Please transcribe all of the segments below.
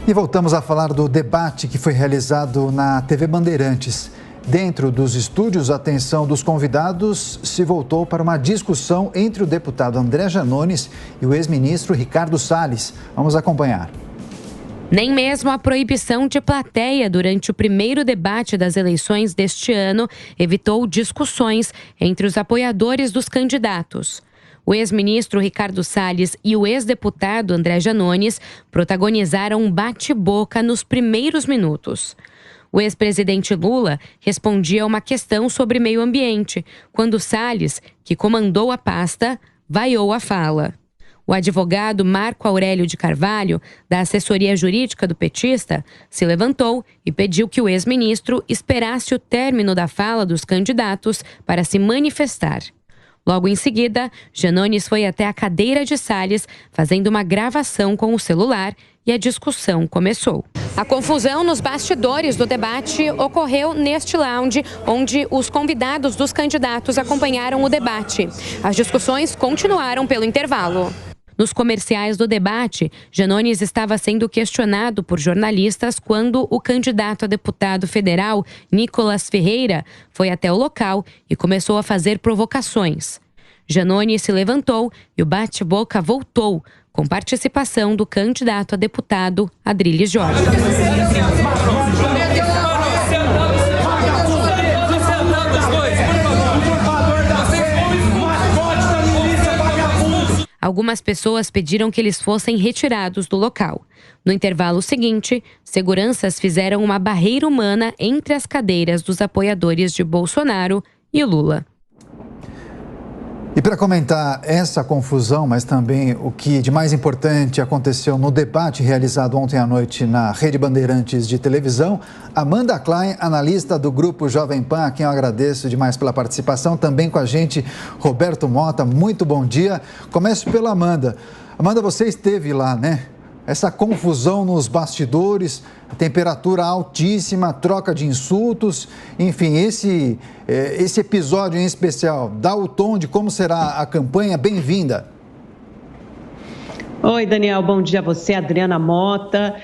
E voltamos a falar do debate que foi realizado na TV Bandeirantes. Dentro dos estúdios, a atenção dos convidados se voltou para uma discussão entre o deputado André Janones e o ex-ministro Ricardo Salles. Vamos acompanhar. Nem mesmo a proibição de plateia durante o primeiro debate das eleições deste ano evitou discussões entre os apoiadores dos candidatos. O ex-ministro Ricardo Salles e o ex-deputado André Janones protagonizaram um bate-boca nos primeiros minutos. O ex-presidente Lula respondia a uma questão sobre meio ambiente, quando Salles, que comandou a pasta, vaiou a fala. O advogado Marco Aurélio de Carvalho, da assessoria jurídica do petista, se levantou e pediu que o ex-ministro esperasse o término da fala dos candidatos para se manifestar. Logo em seguida, Janones foi até a cadeira de Salles, fazendo uma gravação com o celular, e a discussão começou. A confusão nos bastidores do debate ocorreu neste lounge, onde os convidados dos candidatos acompanharam o debate. As discussões continuaram pelo intervalo. Nos comerciais do debate, Janones estava sendo questionado por jornalistas quando o candidato a deputado federal, Nicolas Ferreira, foi até o local e começou a fazer provocações. Janones se levantou e o bate-boca voltou, com participação do candidato a deputado, Adrilles Jorge. Algumas pessoas pediram que eles fossem retirados do local. No intervalo seguinte, seguranças fizeram uma barreira humana entre as cadeiras dos apoiadores de Bolsonaro e Lula. E para comentar essa confusão, mas também o que de mais importante aconteceu no debate realizado ontem à noite na Rede Bandeirantes de televisão, Amanda Klein, analista do Grupo Jovem Pan, a quem eu agradeço demais pela participação. Também com a gente, Roberto Mota, muito bom dia. Começo pela Amanda. Amanda, você esteve lá, né? Essa confusão nos bastidores, temperatura altíssima, troca de insultos, enfim, esse episódio em especial dá o tom de como será a campanha. Bem-vinda. Oi, Daniel, bom dia a você, Adriana Mota.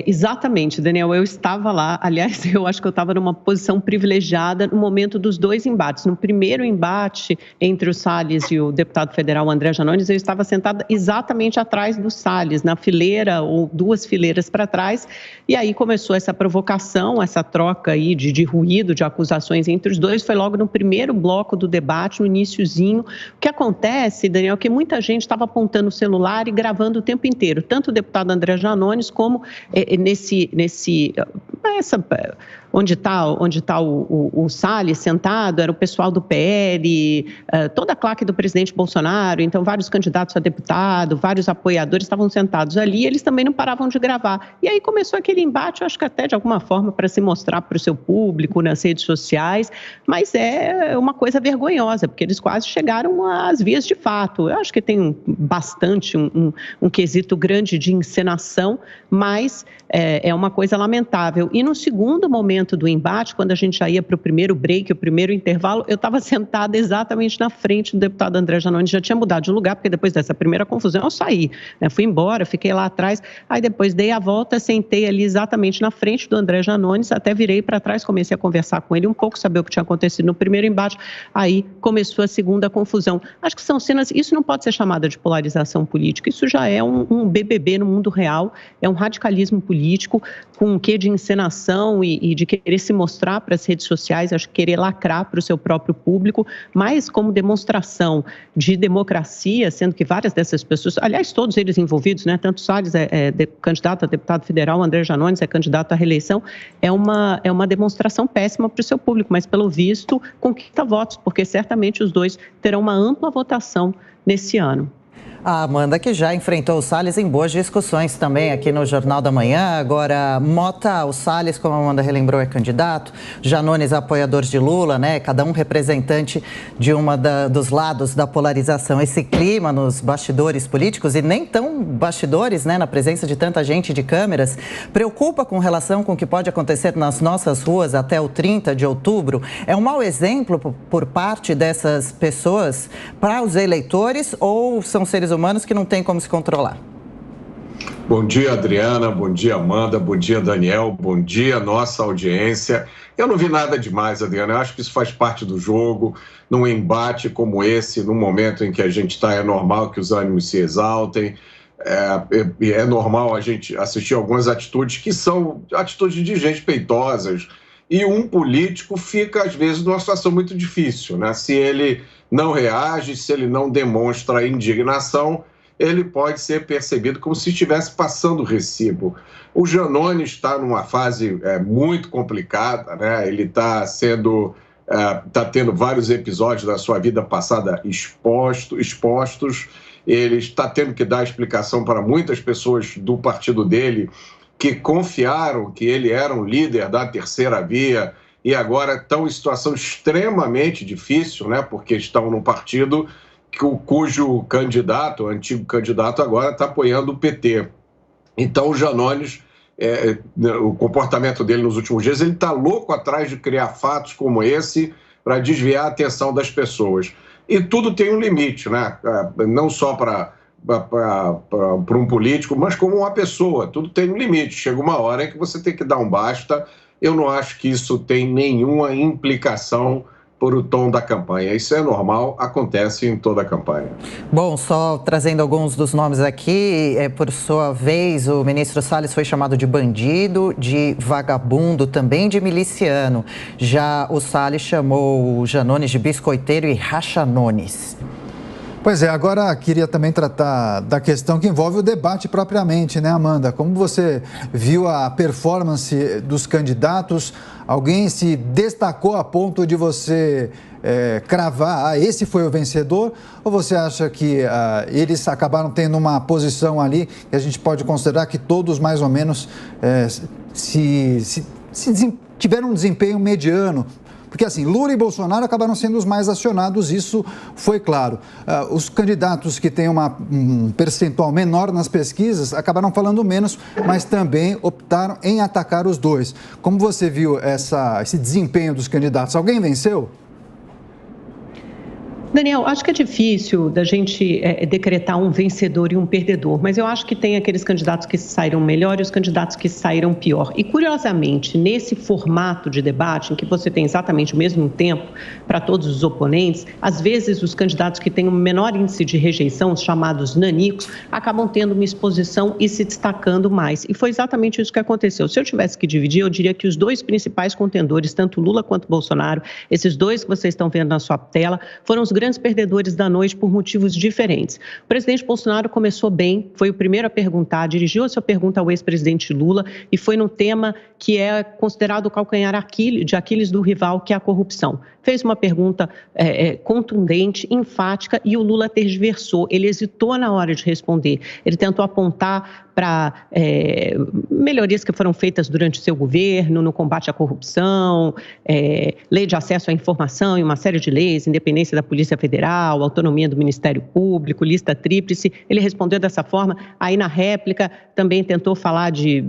Exatamente, Daniel, eu estava lá, aliás, eu acho que eu estava numa posição privilegiada no momento dos dois embates. No primeiro embate entre o Salles e o deputado federal André Janones, eu estava sentada exatamente atrás do Salles, na fileira ou duas fileiras para trás, e aí começou essa provocação, essa troca aí de ruído, de acusações entre os dois, foi logo no primeiro bloco do debate, no iniciozinho. O que acontece, Daniel, é que muita gente estava apontando o celular e gravando o tempo inteiro, tanto o deputado André Janones como onde está o Salles sentado, era o pessoal do PL, toda a claque do presidente Bolsonaro, então vários candidatos a deputado, vários apoiadores estavam sentados ali, eles também não paravam de gravar. E aí começou aquele embate, eu acho que até de alguma forma para se mostrar para o seu público nas redes sociais, mas é uma coisa vergonhosa, porque eles quase chegaram às vias de fato. Eu acho que tem bastante um quesito grande de encenação, mas é uma coisa lamentável. E no segundo momento do embate, quando a gente já ia para o primeiro break, o primeiro intervalo, eu estava sentada exatamente na frente do deputado André Janones, já tinha mudado de lugar, porque depois dessa primeira confusão eu saí, né? Fui embora, fiquei lá atrás, aí depois dei a volta, sentei ali exatamente na frente do André Janones, até virei para trás, comecei a conversar com ele um pouco, saber o que tinha acontecido no primeiro embate, aí começou a segunda confusão. Acho que são cenas, isso não pode ser chamada de polarização política, isso já é um BBB no mundo real, é um radicalismo político com um quê de encenação e de querer se mostrar para as redes sociais, acho que querer lacrar para o seu próprio público, mas como demonstração de democracia, sendo que várias dessas pessoas, aliás, todos eles envolvidos, né? Tanto Salles é candidato a deputado federal, André Janones é candidato à reeleição, é uma demonstração péssima para o seu público, mas pelo visto conquista votos, porque certamente os dois terão uma ampla votação nesse ano. A Amanda, que já enfrentou o Salles em boas discussões também aqui no Jornal da Manhã. Agora, Mota, o Salles, como a Amanda relembrou, é candidato. Janones, apoiadores de Lula, né? Cada um representante de dos lados da polarização. Esse clima nos bastidores políticos, e nem tão bastidores, né? Na presença de tanta gente de câmeras, preocupa com relação com o que pode acontecer nas nossas ruas até o 30 de outubro. É um mau exemplo por parte dessas pessoas para os eleitores ou são seres humanos que não têm como se controlar? Bom dia, Adriana, bom dia, Amanda, bom dia, Daniel, bom dia, nossa audiência. Eu não vi nada demais, Adriana, eu acho que isso faz parte do jogo, num embate como esse, num momento em que a gente está, é normal que os ânimos se exaltem, é normal a gente assistir algumas atitudes que são atitudes desrespeitosas, e um político fica, às vezes, numa situação muito difícil, né? Se ele não reage, se ele não demonstra indignação, ele pode ser percebido como se estivesse passando recibo. O Giannone está numa fase muito complicada, né? Ele está tendo vários episódios da sua vida passada expostos, ele está tendo que dar explicação para muitas pessoas do partido dele que confiaram que ele era um líder da terceira via e agora estão em situação extremamente difícil, né? Porque estão num partido cujo candidato, o antigo candidato, agora está apoiando o PT. Então, o Giannone, o comportamento dele nos últimos dias, ele está louco atrás de criar fatos como esse para desviar a atenção das pessoas. E tudo tem um limite, né? Não só para um político, mas como uma pessoa. Tudo tem um limite. Chega uma hora em que você tem que dar um basta. Eu não acho que isso tem nenhuma implicação por o tom da campanha. Isso é normal, acontece em toda a campanha. Bom, só trazendo alguns dos nomes aqui, por sua vez, o ministro Salles foi chamado de bandido, de vagabundo, também de miliciano. Já o Salles chamou o Giannone de biscoiteiro e rachanones. Pois é, agora queria também tratar da questão que envolve o debate propriamente, né, Amanda? Como você viu a performance dos candidatos? Alguém se destacou a ponto de você cravar, esse foi o vencedor? Ou você acha que eles acabaram tendo uma posição ali que a gente pode considerar que todos mais ou menos tiveram um desempenho mediano? Porque, assim, Lula e Bolsonaro acabaram sendo os mais acionados, isso foi claro. Os candidatos que têm um percentual menor nas pesquisas acabaram falando menos, mas também optaram em atacar os dois. Como você viu esse desempenho dos candidatos? Alguém venceu? Daniel, acho que é difícil da gente decretar um vencedor e um perdedor, mas eu acho que tem aqueles candidatos que saíram melhor e os candidatos que saíram pior. E, curiosamente, nesse formato de debate, em que você tem exatamente o mesmo tempo para todos os oponentes, às vezes os candidatos que têm um menor índice de rejeição, os chamados nanicos, acabam tendo uma exposição e se destacando mais. E foi exatamente isso que aconteceu. Se eu tivesse que dividir, eu diria que os dois principais contendores, tanto Lula quanto Bolsonaro, esses dois que vocês estão vendo na sua tela, foram os grandes perdedores da noite por motivos diferentes. O presidente Bolsonaro começou bem, foi o primeiro a perguntar, dirigiu a sua pergunta ao ex-presidente Lula e foi no tema que é considerado o calcanhar de Aquiles do rival, que é a corrupção. Fez uma pergunta contundente, enfática, e o Lula tergiversou. Ele hesitou na hora de responder. Ele tentou apontar para melhorias que foram feitas durante o seu governo, no combate à corrupção, lei de acesso à informação e uma série de leis, independência da Polícia Federal, autonomia do Ministério Público, lista tríplice. Ele respondeu dessa forma. Aí, na réplica, também tentou falar de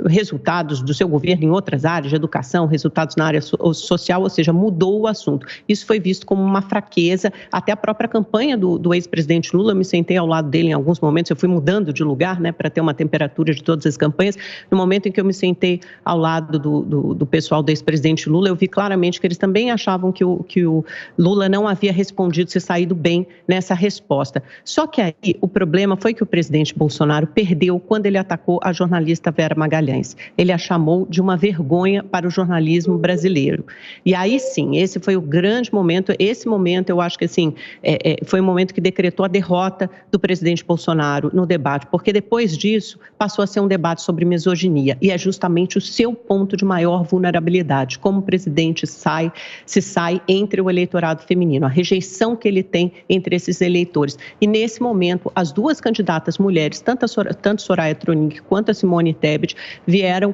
resultados do seu governo em outras áreas, de educação, resultados na área social, ou seja, mudou o assunto. Isso foi visto como uma fraqueza, até a própria campanha do ex-presidente Lula, eu me sentei ao lado dele em alguns momentos, eu fui mudando de lugar, né, para ter uma temperatura de todas as campanhas. No momento em que eu me sentei ao lado do pessoal do ex-presidente Lula, eu vi claramente que eles também achavam que o Lula não havia respondido, se saído bem nessa resposta. Só que aí o problema foi que o presidente Bolsonaro perdeu quando ele atacou a jornalista Vera Magalhães. Ele a chamou de uma vergonha para o jornalismo brasileiro. E aí sim, esse foi o grande momento. Esse momento, eu acho que assim, foi o momento que decretou a derrota do presidente Bolsonaro no debate, porque depois disso passou a ser um debate sobre misoginia, e é justamente o seu ponto de maior vulnerabilidade, como o presidente se sai entre o eleitorado feminino, a rejeição que ele tem entre esses eleitores. E nesse momento, as duas candidatas mulheres, tanto Soraya Tronic quanto a Simone Tebet, vieram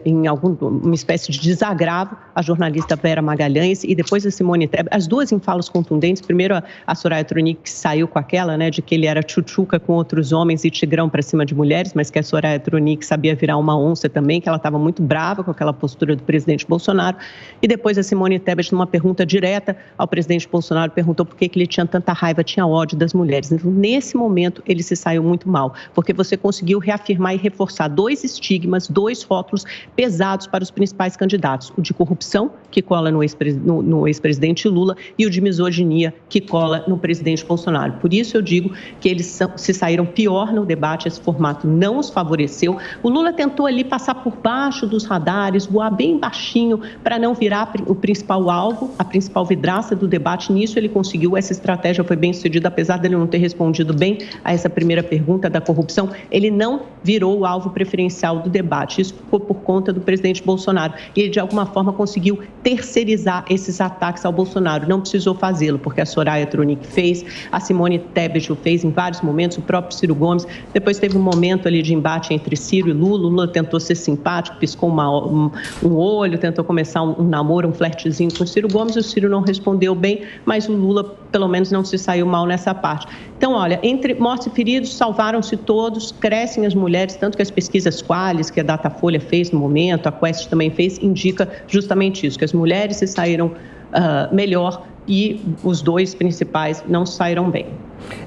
em uma espécie de desagravo a jornalista Vera Magalhães e depois a Simone Tebet, as duas em falas contundentes. Primeiro a Soraya Tronic, que saiu com aquela, né, de que ele era tchutchuca com outros homens e tigrão para cima de mulheres, mas que a Soraya Tronic sabia virar uma onça também, que ela estava muito brava com aquela postura do presidente Bolsonaro. E depois a Simone Tebet, numa pergunta direta ao presidente Bolsonaro, perguntou por que ele tinha tanta raiva, tinha ódio das mulheres. Então, nesse momento, ele se saiu muito mal, porque você conseguiu reafirmar e reforçar dois estigmas, dois rótulos pesados para os principais candidatos: o de corrupção, que cola no ex-presidente Lula, e o de misoginia, que cola no presidente Bolsonaro. Por isso eu digo que eles se saíram pior no debate, esse formato não os favoreceu. O Lula tentou ali passar por baixo dos radares, voar bem baixinho para não virar o principal alvo, a principal vidraça do debate. Nisso ele conseguiu, essa estratégia foi bem sucedida, apesar dele não ter respondido bem a essa primeira pergunta da corrupção, ele não virou o alvo preferencial do debate. Isso ficou por conta do presidente Bolsonaro. E ele, de alguma forma, conseguiu terceirizar esses ataques ao Bolsonaro. Não precisou fazê-lo, porque a Soraya Tronic fez, a Simone Tebet o fez em vários momentos, o próprio Ciro Gomes. Depois teve um momento ali de embate entre Ciro e Lula. O Lula tentou ser simpático, piscou um olho, tentou começar um namoro, um flertezinho com o Ciro Gomes. O Ciro não respondeu bem, mas o Lula, pelo menos, não se saiu mal nessa parte. Então, olha, entre mortos e feridos, salvaram-se todos, crescem as mulheres, tanto que as pesquisas Qualis, que a Datafolha fez no momento, a Quest também fez, indica justamente isso, que as mulheres se saíram melhor e os dois principais não saíram bem.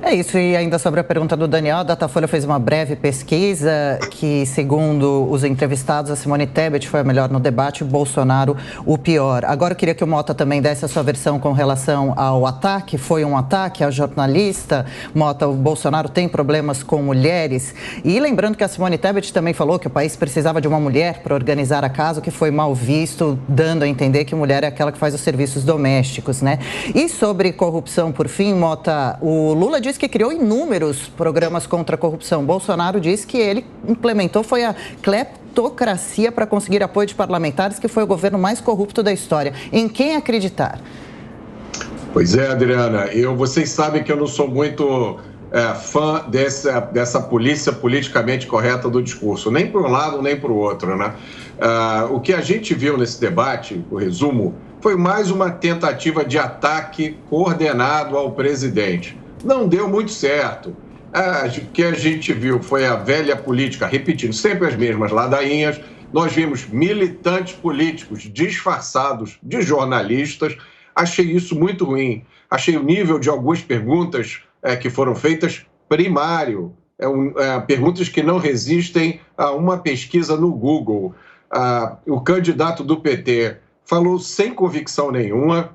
É isso, e ainda sobre a pergunta do Daniel, a Datafolha fez uma breve pesquisa que, segundo os entrevistados, a Simone Tebet foi a melhor no debate, o Bolsonaro o pior. Agora eu queria que o Mota também desse a sua versão com relação ao ataque. Foi um ataque à jornalista? Mota, o Bolsonaro tem problemas com mulheres? E lembrando que a Simone Tebet também falou que o país precisava de uma mulher para organizar a casa, o que foi mal visto, dando a entender que mulher é aquela que faz os serviços domésticos, né? E sobre corrupção, por fim, Mota, o Lula disse que criou inúmeros programas contra a corrupção. Bolsonaro disse que ele implementou foi a cleptocracia para conseguir apoio de parlamentares, que foi o governo mais corrupto da história. Em quem acreditar? Pois é, Adriana. Vocês sabem que eu não sou muito fã dessa polícia politicamente correta do discurso, nem para um lado nem para o outro, né? O que a gente viu nesse debate, o resumo, foi mais uma tentativa de ataque coordenado ao presidente. Não deu muito certo. O que a gente viu foi a velha política, repetindo sempre as mesmas ladainhas. Nós vimos militantes políticos disfarçados de jornalistas. Achei isso muito ruim. Achei o nível de algumas perguntas que foram feitas primário. Perguntas que não resistem a uma pesquisa no Google. O candidato do PT falou sem convicção nenhuma.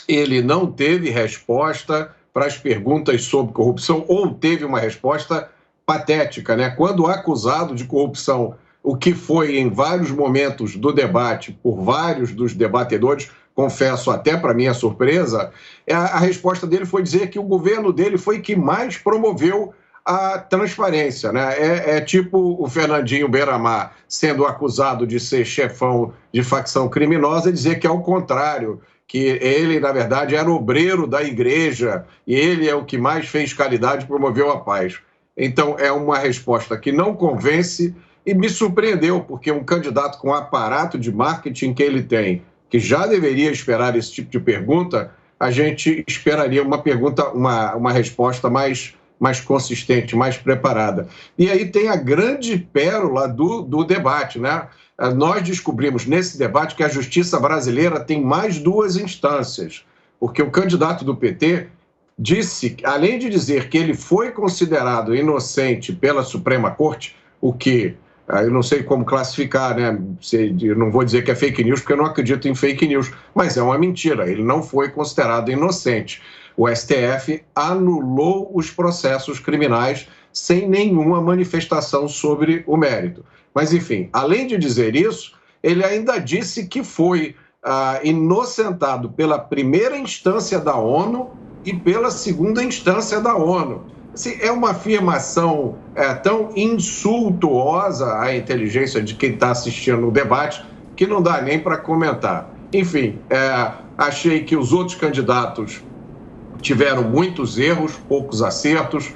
Ele não teve resposta para as perguntas sobre corrupção, ou teve uma resposta patética, né? Quando acusado de corrupção, o que foi em vários momentos do debate, por vários dos debatedores, confesso até para minha surpresa, a resposta dele foi dizer que o governo dele foi que mais promoveu a transparência, né? É tipo o Fernandinho Beiramar sendo acusado de ser chefão de facção criminosa e dizer que é o contrário, que ele, na verdade, era obreiro da igreja e ele é o que mais fez caridade e promoveu a paz. Então, é uma resposta que não convence e me surpreendeu, porque um candidato com o aparato de marketing que ele tem, que já deveria esperar esse tipo de pergunta, a gente esperaria uma resposta mais consistente, mais preparada. E aí tem a grande pérola do debate, né? Nós descobrimos nesse debate que a justiça brasileira tem mais duas instâncias, porque o candidato do PT disse, além de dizer que ele foi considerado inocente pela Suprema Corte, o que eu não sei como classificar, né? Eu não vou dizer que é fake news, porque eu não acredito em fake news, mas é uma mentira, ele não foi considerado inocente. O STF anulou os processos criminais sem nenhuma manifestação sobre o mérito. Mas, enfim, além de dizer isso, ele ainda disse que foi inocentado pela primeira instância da ONU e pela segunda instância da ONU. Assim, é uma afirmação tão insultuosa à inteligência de quem está assistindo o debate que não dá nem para comentar. Enfim, achei que os outros candidatos tiveram muitos erros, poucos acertos.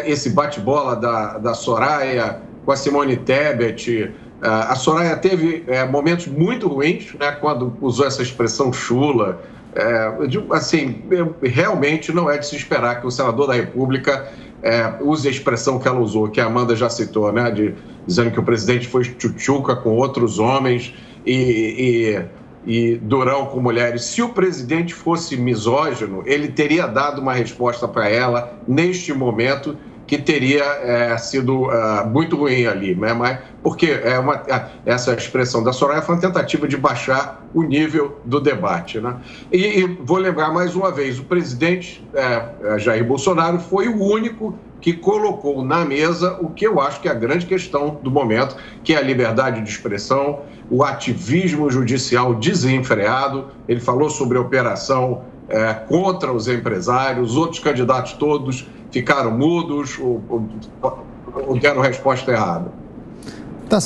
Esse bate-bola da Soraya com a Simone Tebet. A Soraya teve momentos muito ruins, né, quando usou essa expressão chula. Realmente não é de se esperar que o senador da República use a expressão que ela usou, que a Amanda já citou, né, dizendo que o presidente foi tchutchuca com outros homens e durão com mulheres. Se o presidente fosse misógino, ele teria dado uma resposta para ela neste momento que teria sido muito ruim ali, né? Mas, porque essa expressão da Soraya foi uma tentativa de baixar o nível do debate, né? E vou lembrar mais uma vez, o presidente Jair Bolsonaro foi o único que colocou na mesa o que eu acho que é a grande questão do momento, que é a liberdade de expressão, o ativismo judicial desenfreado. Ele falou sobre a operação contra os empresários, os outros candidatos todos ficaram mudos ou deram resposta errada.